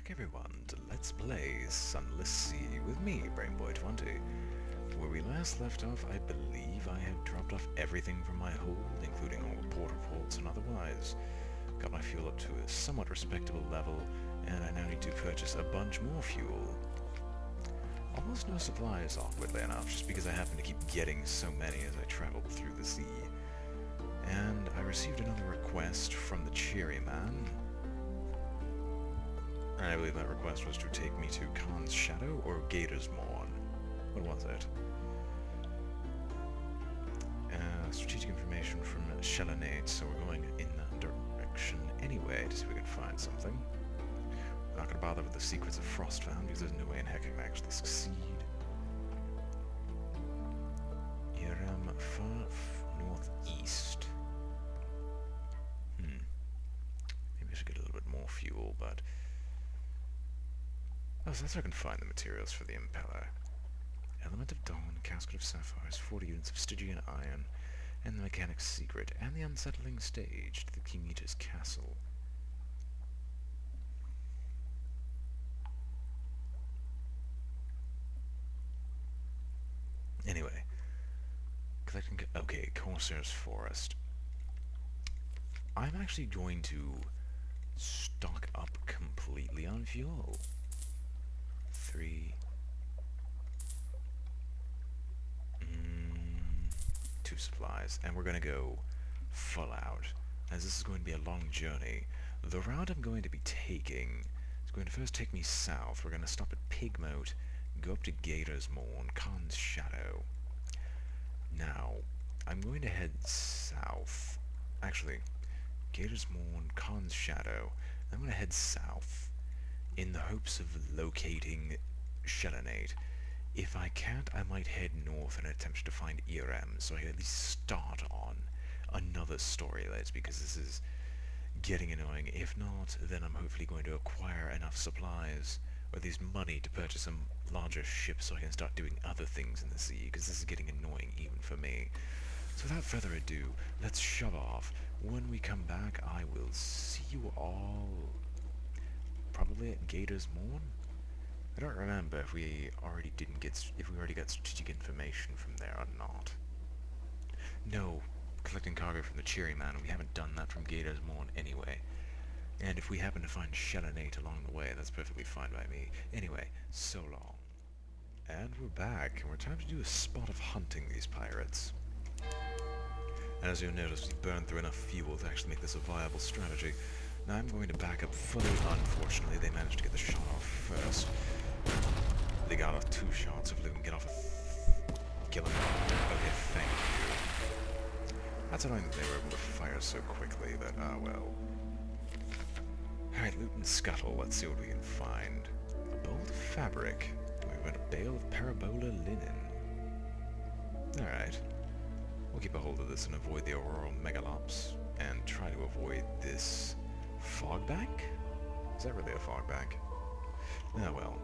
back everyone to Let's Play Sunless Sea with me, BrainBoy20. Where we last left off, I believe I had dropped off everything from my hold, including all the porter ports and otherwise. Got my fuel up to a somewhat respectable level, and I now need to purchase a bunch more fuel. Almost no supplies, awkwardly enough, just because I happen to keep getting so many as I traveled through the sea. And I received another request from the Cheery Man. I believe that request was to take me to Khan's Shadow or Gator's Morn. What was it? Strategic information from Shelanate, so we're going in that direction anyway to see if we can find something. We're not going to bother with the secrets of Frostbound because there's no way in heck I can actually succeed. Iram far northeast. Maybe I should get a little bit more fuel, but... Oh, so that's where I can find the materials for the impeller. Element of Dawn, Casket of Sapphires, 40 units of Stygian Iron, and the Mechanic's Secret, and the Unsettling Stage to the King Eater's Castle. Anyway, collecting... Okay, Corsair's Forest. I'm actually going to stock up completely on fuel. 2 supplies, and we're going to go full out, as this is going to be a long journey. The route I'm going to be taking is going to first take me south. We're going to stop at Pigmote, go up to Gator's Morn, Khan's Shadow. Now, I'm going to head south. Actually, Gator's Morn, Khan's Shadow. I'm going to head south in the hopes of locating Shelanate. If I can't, I might head north in an attempt to find Irem, so I can at least start on another storylet, because this is getting annoying. If not, then I'm hopefully going to acquire enough supplies, or at least money, to purchase some larger ships so I can start doing other things in the sea, because this is getting annoying even for me. So without further ado, let's shove off. When we come back, I will see you all probably at Gator's Morn. I don't remember if we already got strategic information from there or not. No, collecting cargo from the Cheery Man, we haven't done that from Gator's Morn anyway. And if we happen to find Shelanate along the way, that's perfectly fine by me. Anyway, so long. And we're back, and we're time to do a spot of hunting these pirates. And as you'll notice, we burned through enough fuel to actually make this a viable strategy. Now I'm going to back up fully. Unfortunately, they managed to get the shot off first. They got off 2 shots. Hopefully they can get off a... kill him. Okay, thank you. That's annoying that they were able to fire so quickly, but, well. Alright, loot and scuttle. Let's see what we can find. A bolt of fabric. We've got a bale of parabola linen. Alright. We'll keep a hold of this and avoid the auroral megalops, and try to avoid this fog bank? Is that really a fog bank? Oh well,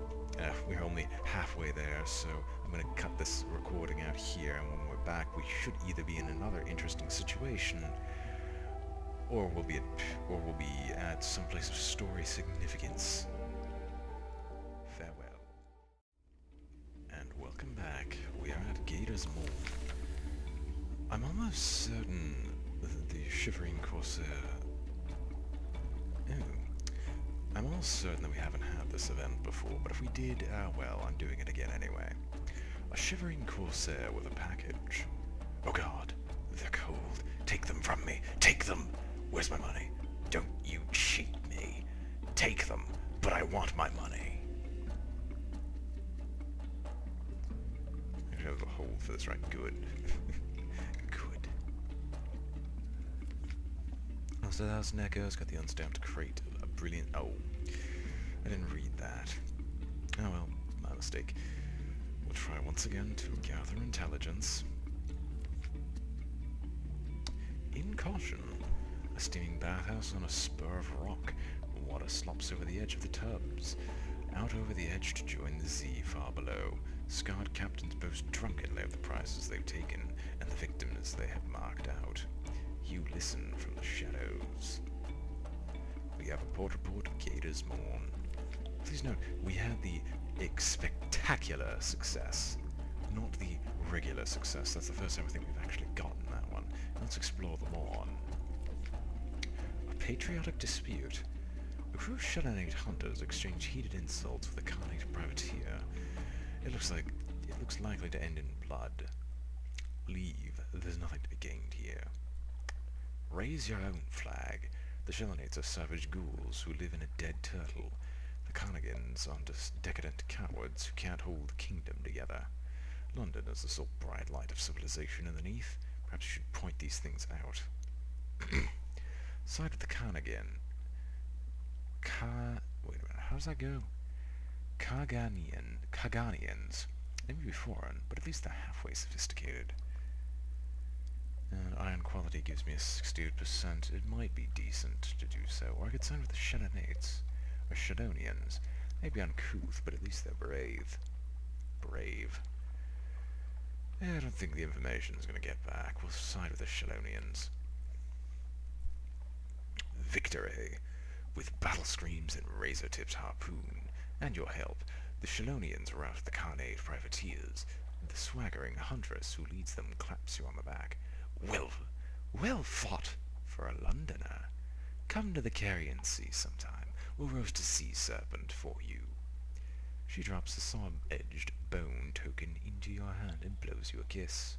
we're only halfway there, so I'm going to cut this recording out here, and when we're back we should either be in another interesting situation, or we'll be at some place of story significance. Farewell. And welcome back. We are at Gator's Morn. I'm almost certain that the Shivering Corsair... I'm almost certain that we haven't had this event before, but if we did, well, I'm doing it again anyway. A Shivering Corsair with a package. Oh god, they're cold. Take them from me. Take them! Where's my money? Don't you cheat me. Take them, but I want my money. I have a hold for this, right? Good. Good. Also, the House Necko's got the unstamped crate. A brilliant... Oh. I didn't read that. Oh well, my mistake. We'll try once again to gather intelligence. In caution. A steaming bathhouse on a spur of rock. Water slops over the edge of the tubs. Out over the edge to join the sea far below. Scarred captains boast drunkenly of the prizes they've taken, and the victims they have marked out. You listen from the shadows. We have a port report of Gator's Morn. Please note, we had the spectacular success, not the regular success. That's the first time I think we've actually gotten that one. Let's explore them on. A patriotic dispute. A crew of Shell-8 hunters exchange heated insults with a Khanate privateer. It looks likely to end in blood. Leave. There's nothing to be gained here. Raise your own flag. The Shell-8s are savage ghouls who live in a dead turtle. The Carnagans are decadent cowards who can't hold the kingdom together. London is the sole bright light of civilization underneath. Perhaps you should point these things out. Side with the Carnagan. Wait a minute, how does that go? Kaganians. They may be foreign, but at least they're halfway sophisticated. And iron quality gives me a 68%. It might be decent to do so. Or I could sign with the Shell-8s. Or Shadonians. They'd be uncouth, but at least they're brave. Brave. I don't think the information's going to get back. We'll side with the Shellonians. Victory! With battle screams and razor-tipped harpoon, and your help, the Shellonians rout the Khanate privateers. The swaggering huntress who leads them claps you on the back. Well fought for a Londoner. Come to the Carrion Sea sometime. We'll roast a sea serpent for you. She drops a saw-edged bone token into your hand and blows you a kiss.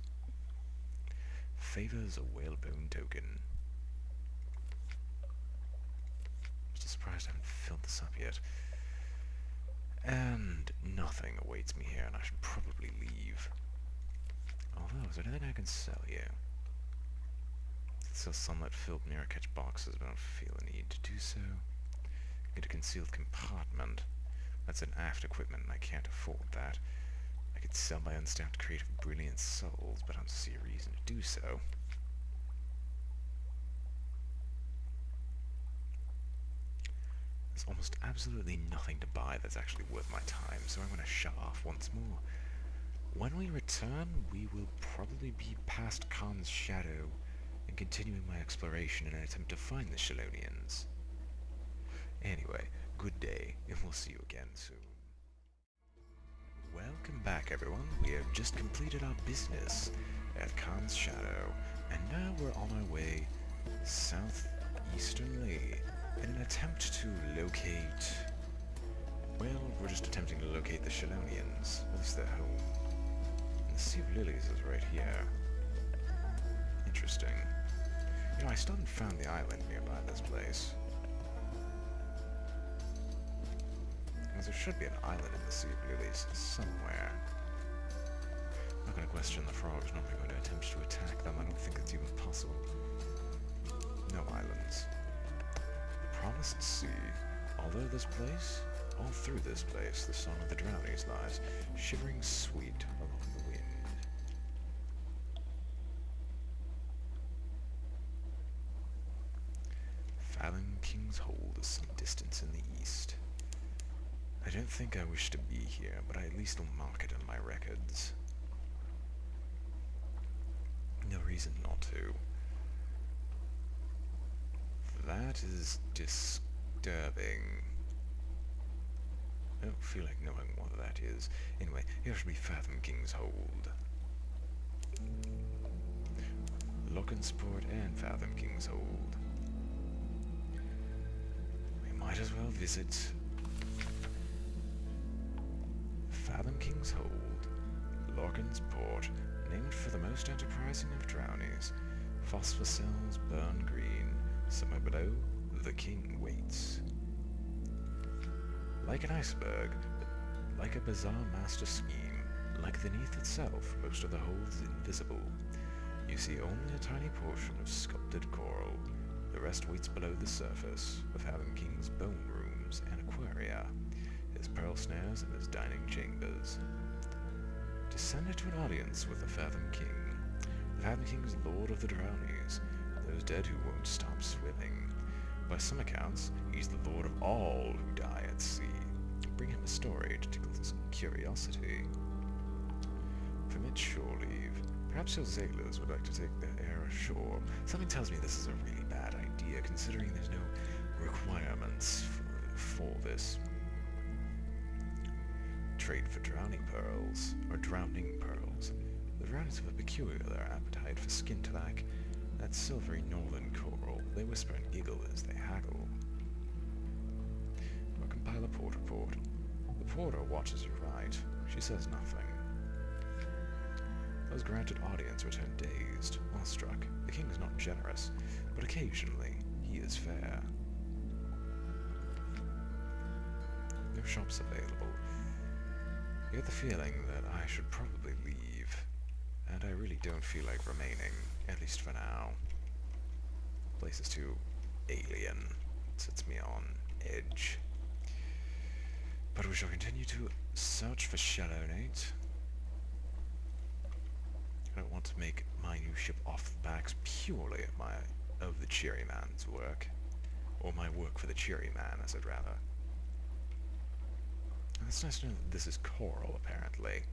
Favors a whalebone token. Still surprised I haven't filled this up yet. And nothing awaits me here, and I should probably leave. Although, is there anything I can sell here? It says sunlight filled mirror catch boxes, but I don't feel a need to do so. Get a concealed compartment. That's an aft equipment, and I can't afford that. I could sell my unstamped creative brilliant souls, but I don't see a reason to do so. There's almost absolutely nothing to buy that's actually worth my time, so I'm going to shut off once more. When we return, we will probably be past Khan's shadow and continuing my exploration in an attempt to find the Shellonians. Anyway, good day, and we'll see you again soon. Welcome back, everyone. We have just completed our business at Khan's shadow, and now we're on our way southeasternly in an attempt to locate... Well, we're just attempting to locate the Shellonians, at least their home. And the Sea of Lilies is right here. Interesting. You know, I still haven't found the island nearby this place. Because there should be an island in the Sea of Lilies somewhere. I'm not going to question the frogs, nor am I going to attempt to attack them. I don't think it's even possible. No islands. The Promised Sea. Although this place, all through this place, the song of the drownies lies, shivering sweet along the wind. Fathom-king's hold is some distance in the east. I don't think I wish to be here, but I at least will mark it in my records. No reason not to. That is disturbing. I don't feel like knowing what that is. Anyway, here should be Fathom-king's hold. Lockensport and Fathom-king's hold. We might as well visit Fathom-king's hold, Lockensport, named for the most enterprising of drownies. Phosphor cells burn green. Somewhere below, the king waits. Like an iceberg, like a bizarre master scheme, like the Neath itself, most of the hold is invisible. You see only a tiny portion of sculpted coral. The rest waits below the surface, with Fathom-king's bone rooms and aquaria, his pearl snares and his dining chambers. Descend into an audience with the Fathom-king. The Fathom-king's lord of the drownies, those dead who won't stop swimming. By some accounts, he's the lord of all who die at sea. Bring him a story to tickle his curiosity. Permit shore leave. Perhaps your sailors would like to take their air ashore. Something tells me this is a really bad idea, considering there's no requirements for this. trade for drowning pearls, or drowning pearls. The drownies have a peculiar appetite for skin tobacco, that silvery northern coral. They whisper and giggle as they haggle. Or compile a port report. The porter watches you write. She says nothing. Those granted audience return dazed, awestruck. The king is not generous, but occasionally he is fair. No shops available. I get the feeling that I should probably leave, and I really don't feel like remaining, at least for now. The place is too alien. It sets me on edge. But we shall continue to search for Shadow Nate. I don't want to make my new ship off the backs purely of the Cheery Man's work. Or my work for the Cheery Man, as I'd rather. And it's nice to know that this is coral, apparently.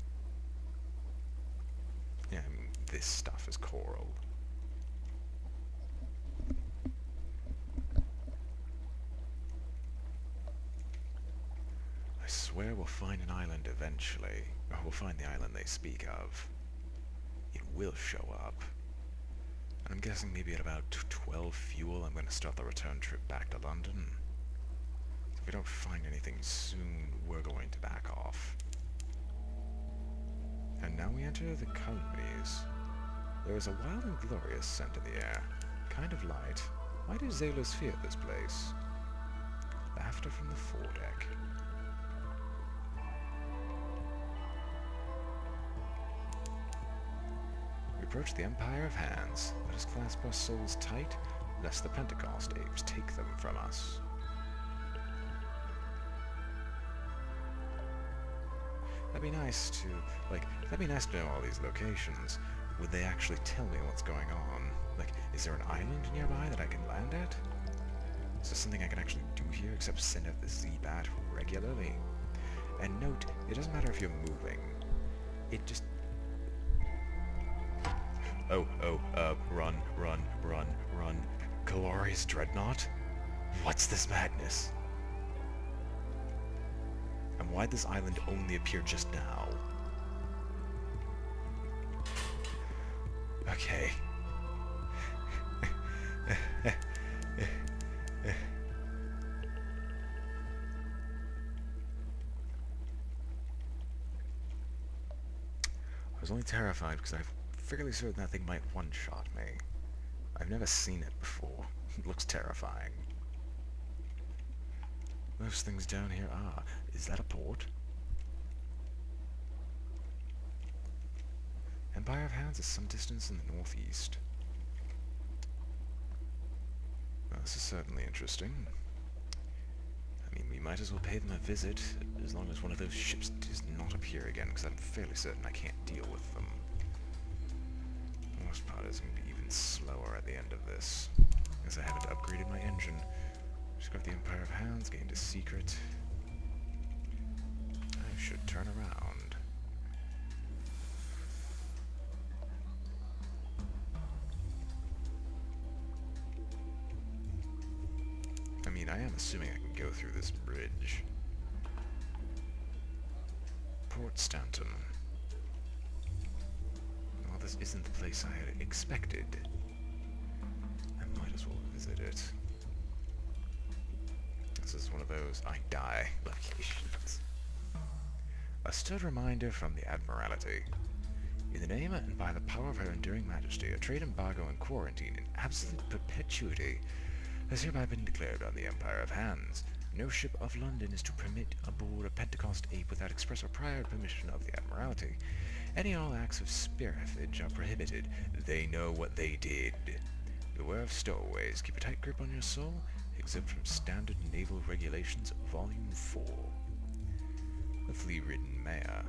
Yeah, I mean, this stuff is coral. I swear we'll find an island eventually. Or we'll find the island they speak of. It will show up. And I'm guessing maybe at about 12 fuel I'm going to start the return trip back to London. If we don't find anything soon, we're going to back off. And now we enter the colonies. There is a wild and glorious scent in the air. Kind of light. Why do sailors fear this place? Laughter from the foredeck. We approach the Empire of Hands. Let us clasp our souls tight, lest the Pentecost apes take them from us. That'd be nice to, know all these locations. Would they actually tell me what's going on? Like, is there an island nearby that I can land at? Is there something I can actually do here except send out the Z-Bat regularly? And note, it doesn't matter if you're moving. It just... run. Glorious Dreadnought? What's this madness? And why'd this island only appear just now? Okay. I was only terrified because I'm fairly certain that thing might one-shot me. I've never seen it before. It looks terrifying. Most things down here are. Is that a port? Empire of Hands is some distance in the northeast. Well, this is certainly interesting. I mean, we might as well pay them a visit, as long as one of those ships does not appear again, because I'm fairly certain I can't deal with them. The worst part is going to be even slower at the end of this, as I haven't upgraded my engine. Just got the Empire of Hands, gained a secret. I should turn around. I mean, I am assuming I can go through this bridge. Port Stanton. Well, this isn't the place I had expected. I might as well visit it. This is one of those I die locations. A stern reminder from the Admiralty. In the name and by the power of her enduring majesty, a trade embargo and quarantine in absolute perpetuity has hereby been declared on the Empire of Hands. No ship of London is to permit aboard a Pentecost ape without express or prior permission of the Admiralty. Any and all acts of spearheadage are prohibited. They know what they did. Beware of stowaways. Keep a tight grip on your soul. Exempt from Standard Naval Regulations, Volume 4. The flea-ridden mare.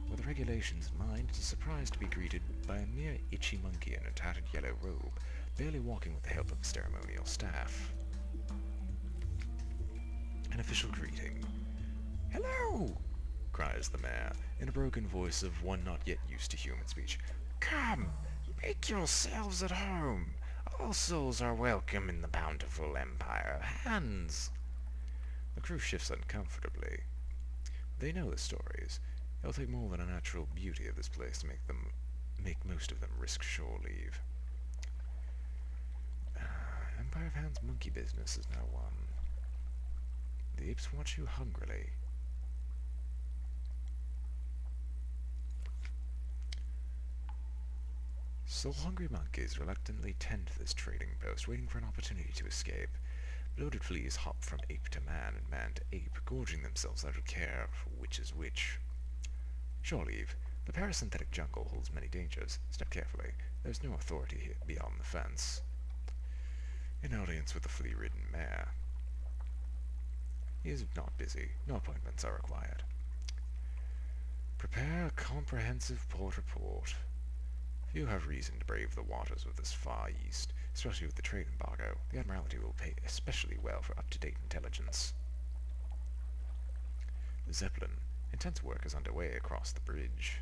With the regulations in mind, it is surprised to be greeted by a mere itchy monkey in a tattered yellow robe, barely walking with the help of a ceremonial staff. An official greeting. "Hello!" cries the mare, in a broken voice of one not yet used to human speech. "Come, make yourselves at home. All souls are welcome in the bountiful Empire of Hands." The crew shifts uncomfortably. They know the stories. It'll take more than a natural beauty of this place to make most of them risk shore leave. Empire of Hand's monkey business is now won. The apes watch you hungrily. So hungry monkeys reluctantly tend to this trading post, waiting for an opportunity to escape. Bloated fleas hop from ape to man and man to ape, gorging themselves out of care for which is which. Shore leave. The parasynthetic jungle holds many dangers. Step carefully. There's no authority here beyond the fence. In audience with the flea-ridden mare. He is not busy. No appointments are required. Prepare a comprehensive port report. Few have reason to brave the waters of this far east, especially with the trade embargo. The Admiralty will pay especially well for up-to-date intelligence. The Zeppelin. Intense work is underway across the bridge.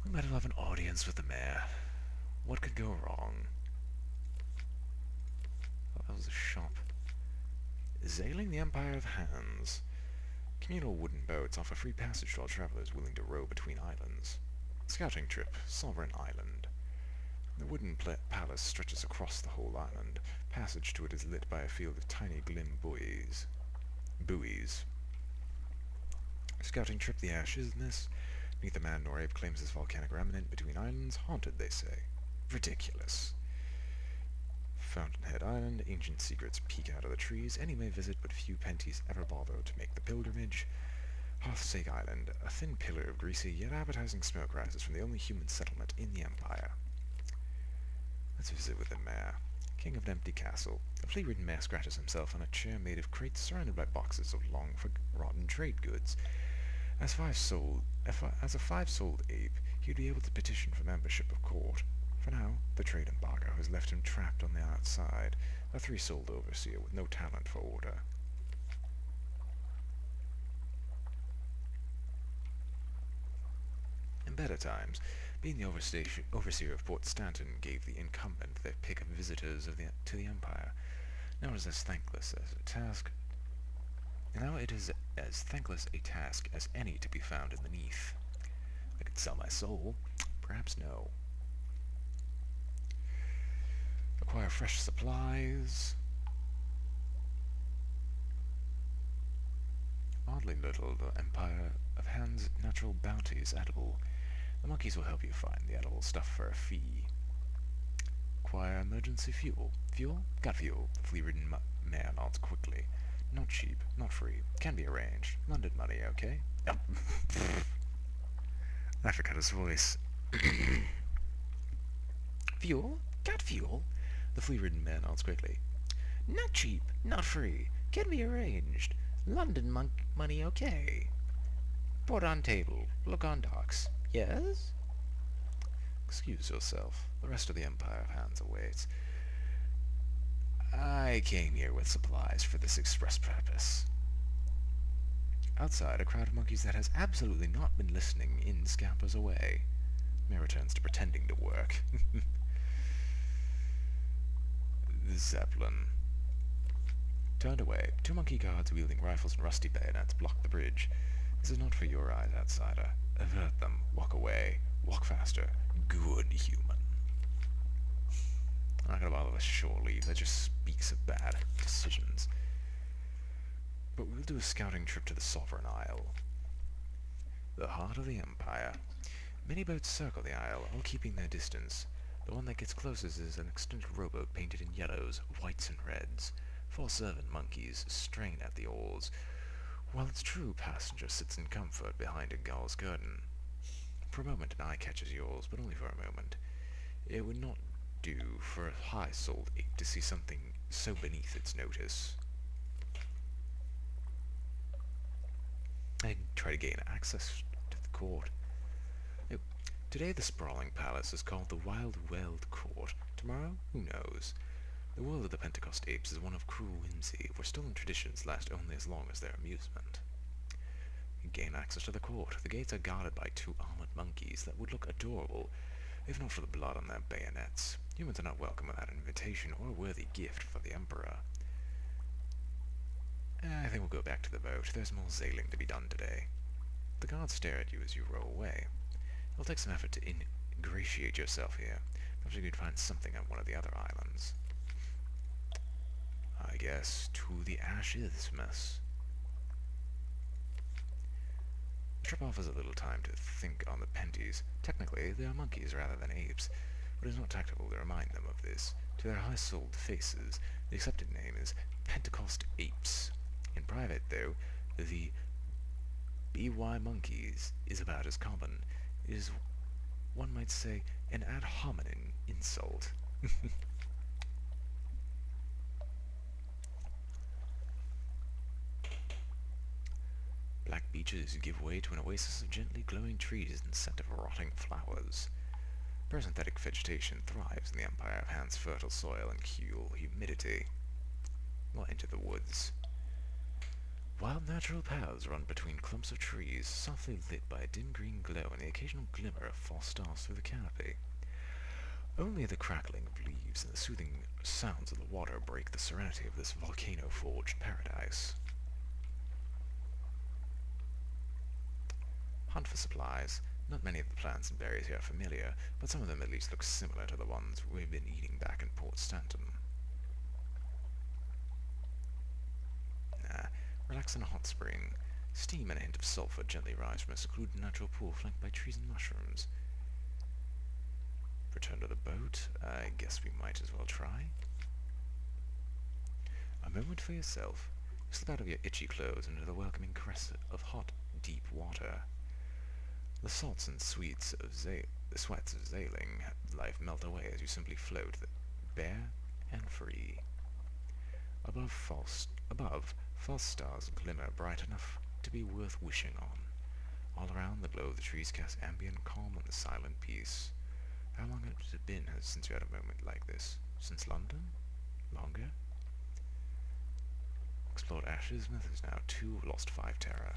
We might have an audience with the mayor. What could go wrong? Oh, that was a shop. Sailing the Empire of Hands. Communal wooden boats offer free passage to all travelers willing to row between islands. Scouting trip, Sovereign Island. The wooden palace stretches across the whole island. Passage to it is lit by a field of tiny glim buoys. Scouting trip, the Ashes-ness. Neither man nor ape claims this volcanic remnant between islands. Haunted, they say. Ridiculous. Fountainhead Island. Ancient secrets peek out of the trees. Any may visit, but few penties ever bother to make the pilgrimage. Hearthsake Island. A thin pillar of greasy yet appetizing smoke rises from the only human settlement in the Empire. Let's visit with the mayor. King of an empty castle. A flea-ridden mayor scratches himself on a chair made of crates surrounded by boxes of long-forgotten trade goods. As a five-souled ape, he'd be able to petition for membership of court. For now, the trade embargo has left him trapped on the outside, a three-souled overseer with no talent for order. In better times, being the overseer of Port Stanton gave the incumbent their pick of visitors to the Empire. Now it is as thankless a task as any to be found in the Neath. I could sell my soul. Perhaps no. Acquire fresh supplies. Oddly little, the Empire of Hand's natural bounty is edible. The monkeys will help you find the edible stuff for a fee. Acquire emergency fuel. Fuel? Got fuel. The flea-ridden mare nods quickly. Not cheap, not free. Can be arranged. London money, okay? Yep. I forgot his voice. Fuel? Got fuel? The flea-ridden mare nods quickly. Not cheap, not free. Can be arranged. London money, okay? Port on table. Look on docks. Yes? Excuse yourself. The rest of the Empire of Hands awaits. I came here with supplies for this express purpose. Outside, a crowd of monkeys that has absolutely not been listening in scampers away. Mare returns to pretending to work. The Zeppelin. Turned away. Two monkey guards wielding rifles and rusty bayonets block the bridge. This is not for your eyes, outsider. Avert them. Walk away. Walk faster. Good human. I'm not gonna bother with shore leave. That just speaks of bad decisions. But we'll do a scouting trip to the Sovereign Isle. The heart of the Empire. Many boats circle the isle, all keeping their distance. The one that gets closest is an extended rowboat painted in yellows, whites, and reds. 4 servant monkeys strain at the oars, while its true passenger sits in comfort behind a gauze curtain. For a moment an eye catches yours, but only for a moment. It would not do for a high-souled ape to see something so beneath its notice. I try to gain access to the court. Today the sprawling palace is called the Wild Weld Court. Tomorrow, who knows? The world of the Pentecost apes is one of cruel whimsy, where stolen traditions last only as long as their amusement. You gain access to the court. The gates are guarded by 2 armored monkeys that would look adorable, if not for the blood on their bayonets. Humans are not welcome without an invitation or a worthy gift for the Emperor. I think we'll go back to the boat. There's more sailing to be done today. The guards stare at you as you row away. It'll take some effort to ingratiate yourself here. Perhaps you could find something on one of the other islands. I guess to the ashes, miss. The trip offers a little time to think on the penties. Technically, they are monkeys rather than apes, but it is not tactful to remind them of this. To their high-souled faces, the accepted name is Pentecost Apes. In private, though, the BY monkeys is about as common. It is, one might say, an ad hominem insult. Black beaches give way to an oasis of gently glowing trees and scent of rotting flowers. Parasympathetic vegetation thrives in the empire of Han's fertile soil and cool humidity. We'll enter the woods. Wild natural paths run between clumps of trees, softly lit by a dim green glow and the occasional glimmer of false stars through the canopy. Only the crackling of leaves and the soothing sounds of the water break the serenity of this volcano-forged paradise. Hunt for supplies. Not many of the plants and berries here are familiar, but some of them at least look similar to the ones we've been eating back in Port Stanton. Relax in a hot spring. Steam and a hint of sulfur gently rise from a secluded natural pool flanked by trees and mushrooms. Return to the boat? I guess we might as well try. A moment for yourself. You slip out of your itchy clothes into the welcoming caress of hot, deep water. The salts and sweets of the sweats of sailing life melt away as you simply float, bare and free. Above, false stars glimmer bright enough to be worth wishing on. All around, the glow of the trees casts ambient calm and the silent peace. How long has it been since you had a moment like this? Since London? Longer? Explored Ashes, Methods now 2, lost 5 terror.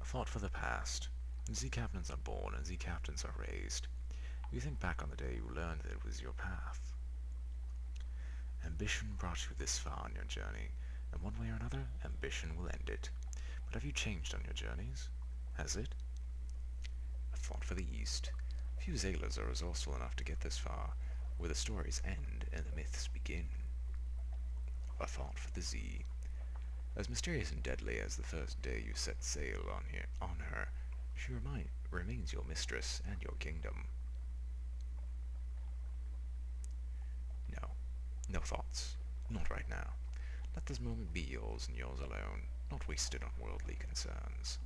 A thought for the past. Z-captains are born and Z-captains are raised. You think back on the day you learned that it was your path. Ambition brought you this far on your journey, and one way or another, ambition will end it. But have you changed on your journeys? Has it? A thought for the East. Few sailors are resourceful enough to get this far, where the stories end and the myths begin. A thought for the Z. As mysterious and deadly as the first day you set sail on her, she remains your mistress and your kingdom. No thoughts. Not right now. Let this moment be yours and yours alone, not wasted on worldly concerns.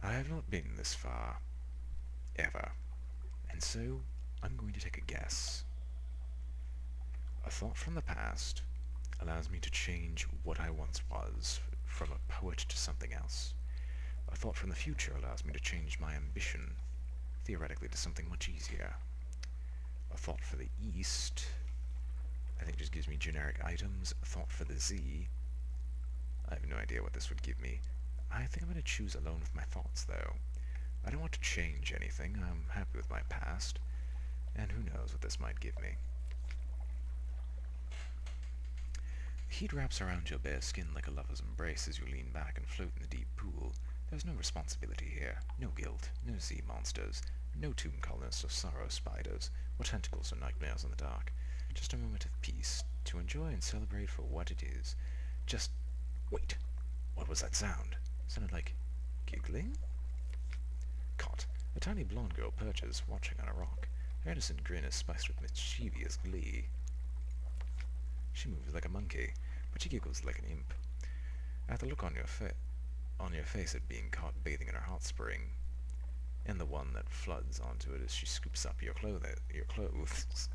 I have not been this far, ever, and so I'm going to take a guess. A thought from the past allows me to change what I once was, from a poet to something else. A thought from the future allows me to change my ambition, theoretically, to something much easier. A thought for the East, I think, just gives me generic items. A thought for the Z, I have no idea what this would give me. I think I'm going to choose Alone with My Thoughts, though. I don't want to change anything. I'm happy with my past, and who knows what this might give me. Heat wraps around your bare skin like a lover's embrace as you lean back and float in the deep pool. There's no responsibility here, no guilt, no sea monsters, no tomb colonists or sorrow spiders, or tentacles or nightmares in the dark. Just a moment of peace, to enjoy and celebrate for what it is. Just wait. What was that sound? Sounded like giggling? Caught. A tiny blonde girl perches, watching on a rock. Her innocent grin is spiced with mischievous glee. She moves like a monkey, but she giggles like an imp. At the look on your face at being caught bathing in her hot spring, and the one that floods onto it as she scoops up your clothes.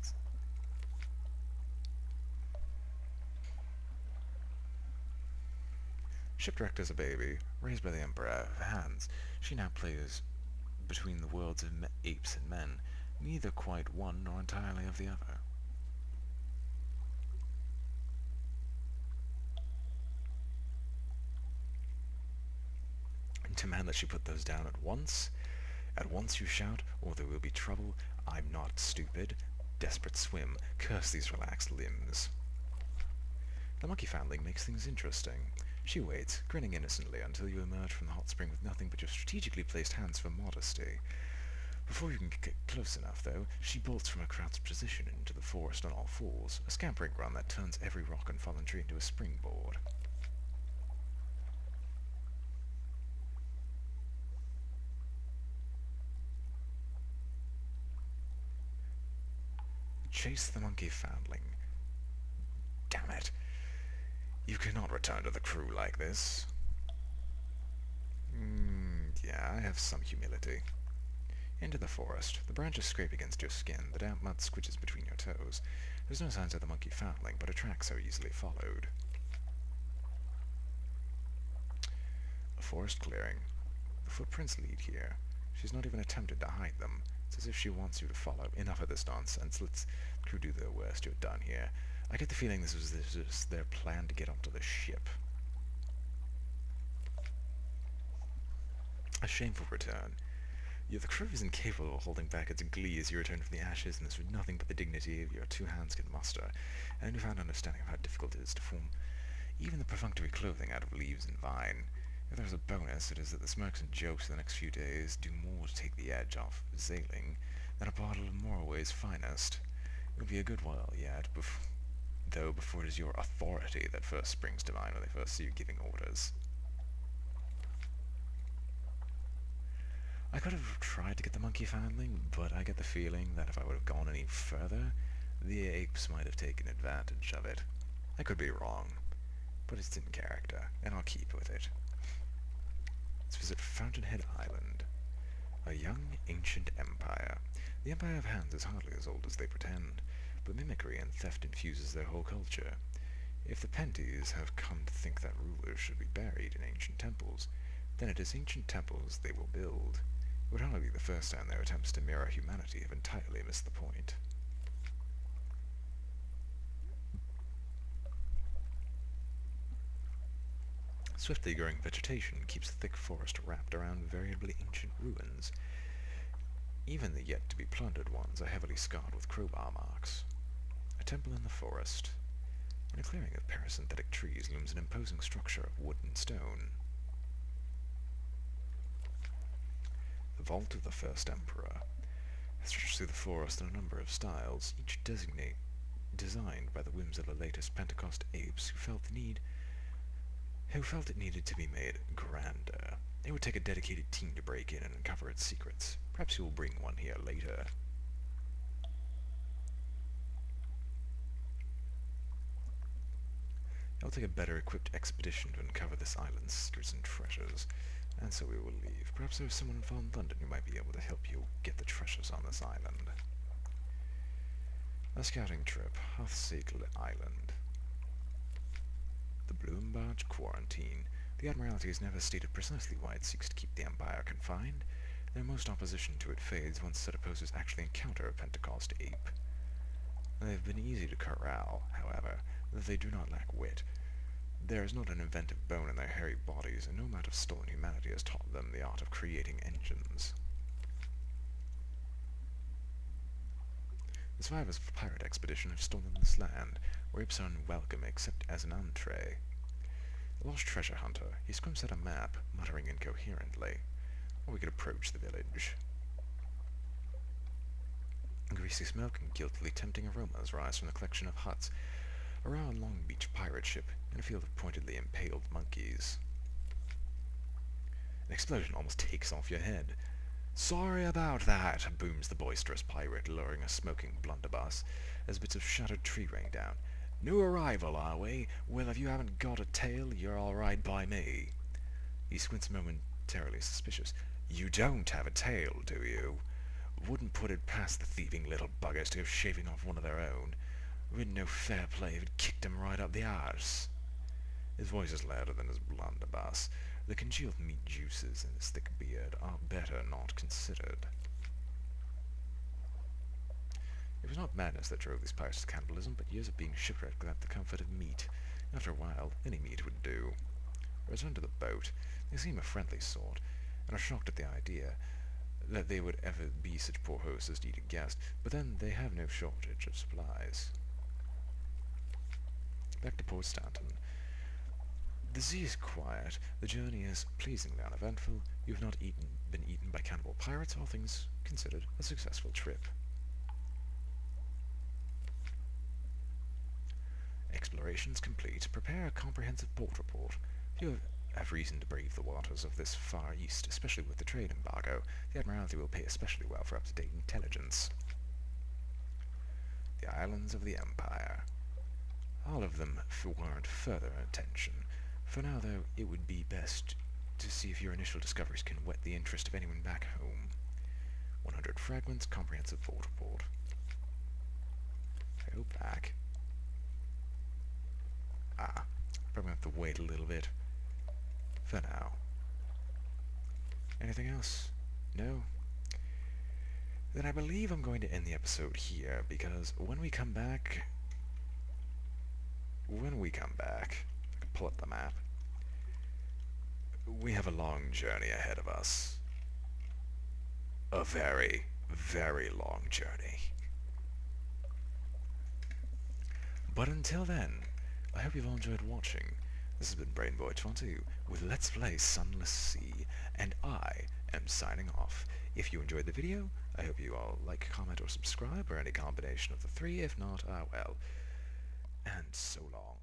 Shipwrecked as a baby, raised by the Emperor of Hands, she now plays between the worlds of apes and men, neither quite one nor entirely of the other. demand that she put those down at once. At once you shout, or there will be trouble. I'm not stupid. Desperate swim. Curse these relaxed limbs. The monkey foundling makes things interesting. She waits, grinning innocently, until you emerge from the hot spring with nothing but your strategically placed hands for modesty. Before you can get close enough, though, she bolts from a crouched position into the forest on all fours, a scampering run that turns every rock and fallen tree into a springboard. Chase the monkey foundling. Damn it! You cannot return to the crew like this. Yeah, I have some humility. Into the forest. The branches scrape against your skin, the damp mud squidges between your toes. There's no signs of the monkey foundling, but a track so easily followed. A forest clearing. The footprints lead here. She's not even attempted to hide them. It's as if she wants you to follow. Enough of this nonsense. Let's the crew do their worst. You're done here. I get the feeling this was their plan to get onto the ship. A shameful return. The crew is incapable of holding back its glee as you return from the ashes, and this with nothing but the dignity of your two hands can muster, and a newfound understanding of how difficult it is to form even the perfunctory clothing out of leaves and vine. If there's a bonus, it is that the smirks and jokes of the next few days do more to take the edge off sailing than a bottle of Morroway's finest. It will be a good while yet, before it is your authority that first springs to mind when they first see you giving orders. I could have tried to get the monkey foundling, but I get the feeling that if I would have gone any further, the apes might have taken advantage of it. I could be wrong, but it's in character, and I'll keep with it. Let's visit Fountainhead Island. A young, ancient empire. The Empire of Hands is hardly as old as they pretend, but mimicry and theft infuses their whole culture. If the Penties have come to think that rulers should be buried in ancient temples, then it is ancient temples they will build. It would hardly be the first time their attempts to mirror humanity have entirely missed the point. Swiftly growing vegetation keeps the thick forest wrapped around variably ancient ruins. Even the yet-to-be plundered ones are heavily scarred with crowbar marks. A temple in the forest. In a clearing of parasynthetic trees looms an imposing structure of wood and stone. The Vault of the First Emperor. It stretches through the forest in a number of styles, each designed by the whims of the latest Pentecost apes who felt it needed to be made grander. It would take a dedicated team to break in and uncover its secrets. Perhaps you will bring one here later. It will take a better equipped expedition to uncover this island's secrets and treasures. And so we will leave. Perhaps there is someone in Von London who might be able to help you get the treasures on this island. A scouting trip, Hearthsake Island. The Bloombarge Quarantine. The Admiralty has never stated precisely why it seeks to keep the Empire confined. Their most opposition to it fades once set opposers actually encounter a Pentecost ape. They have been easy to corral, however, though they do not lack wit. There is not an inventive bone in their hairy bodies, and no amount of stolen humanity has taught them the art of creating engines. The survivors of a pirate expedition have stolen this land, where apes are unwelcome except as an entree. The lost treasure hunter, he squints at a map, muttering incoherently. Or we could approach the village. Greasy smoke and guiltily tempting aromas rise from the collection of huts around a Long Beach pirate ship in a field of pointedly impaled monkeys. An explosion almost takes off your head. "Sorry about that," booms the boisterous pirate, lowering a smoking blunderbuss as bits of shattered tree rain down. "New arrival, are we? Well, if you haven't got a tail, you're all right by me." He squints momentarily suspicious. "You don't have a tail, do you? Wouldn't put it past the thieving little buggers to go shaving off one of their own. We'd no fair play if it kicked him right up the arse." His voice is louder than his blunderbuss. The congealed meat juices in his thick beard are better not considered. It was not madness that drove these pirates to cannibalism, but years of being shipwrecked without the comfort of meat. After a while, any meat would do. return to the boat. They seem a friendly sort, and are shocked at the idea that they would ever be such poor hosts as to eat a guest, but then they have no shortage of supplies. Back to Port Stanton. The sea is quiet, the journey is pleasingly uneventful, you have not been eaten by cannibal pirates, all things considered a successful trip. Explorations complete. Prepare a comprehensive port report. You have reason to brave the waters of this far east, especially with the trade embargo. The Admiralty will pay especially well for up-to-date intelligence. The islands of the Empire. All of them warrant further attention. For now, though, it would be best to see if your initial discoveries can whet the interest of anyone back home. 100 fragments, comprehensive port report. Go back. Probably have to wait a little bit. For now. Anything else? No? Then I believe I'm going to end the episode here, because when we come back, I can pull up the map, we have a long journey ahead of us. A very, very long journey. But until then, I hope you've all enjoyed watching. This has been BrainBoy22 with Let's Play Sunless Sea, and I am signing off. If you enjoyed the video, I hope you all like, comment, or subscribe, or any combination of the three. If not, well, and so long.